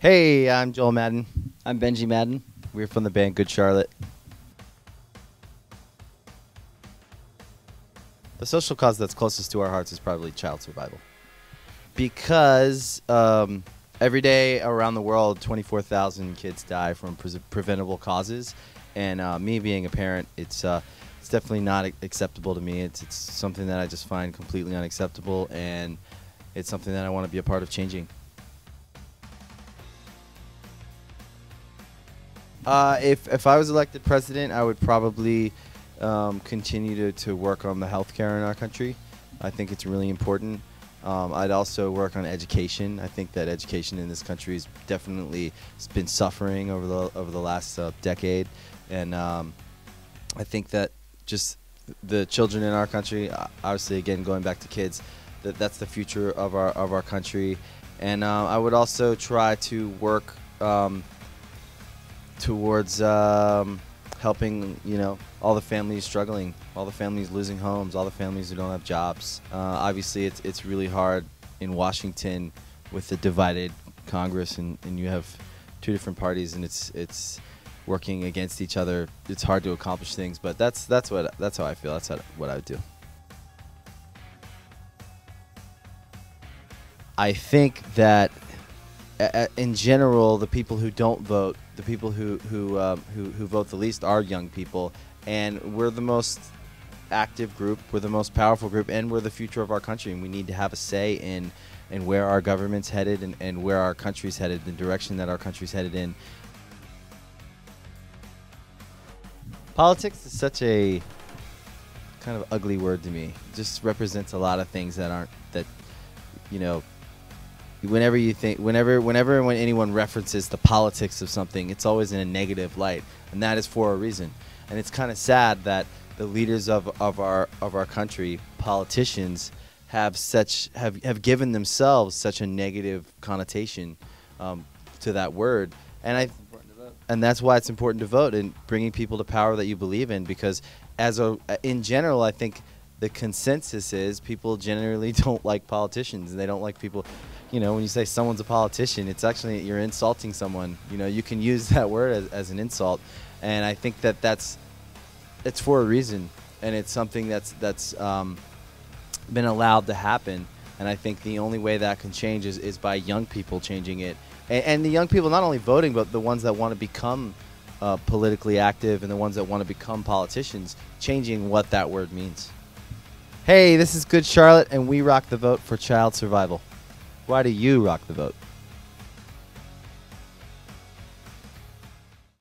Hey, I'm Joel Madden. I'm Benji Madden. We're from the band Good Charlotte. The social cause that's closest to our hearts is probably child survival. Because every day around the world, 24,000 kids die from preventable causes. And me being a parent, it's definitely not acceptable to me. It's something that I just find completely unacceptable, and it's something that I want to be a part of changing. If I was elected president, I would probably continue to work on the healthcare in our country. I think it's really important. I'd also work on education. I think that education in this country has definitely been suffering over the last decade, and I think that just the children in our country, obviously, again going back to kids, that's the future of our country, and I would also try to work towards helping, all the families struggling, all the families losing homes, all the families who don't have jobs. Obviously, it's really hard in Washington with the divided Congress, and you have two different parties, and it's working against each other. It's hard to accomplish things, but that's how I feel. That's what I would do. I think that in general, the people who don't vote, the people who vote the least, are young people, and we're the most active group, we're the most powerful group, and we're the future of our country, and we need to have a say in where our government's headed and where our country's headed, the direction that our country's headed in. Politics is such a kind of ugly word to me. It just represents a lot of things that whenever anyone references the politics of something, it's always in a negative light, and that is for a reason. And it's kind of sad that the leaders of our country, politicians, have given themselves such a negative connotation to that word. And that's why it's important to vote, and bringing people to power that you believe in, because in general, I think the consensus is people generally don't like politicians, and they don't like people. When you say someone's a politician, it's actually you're insulting someone. You can use that word as an insult, and I think it's for a reason, and it's something that's been allowed to happen. And I think the only way that can change is by young people changing it, and the young people not only voting, but the ones that want to become politically active and the ones that want to become politicians, changing what that word means. Hey, this is Good Charlotte, and we rock the vote for child survival. Why do you rock the vote?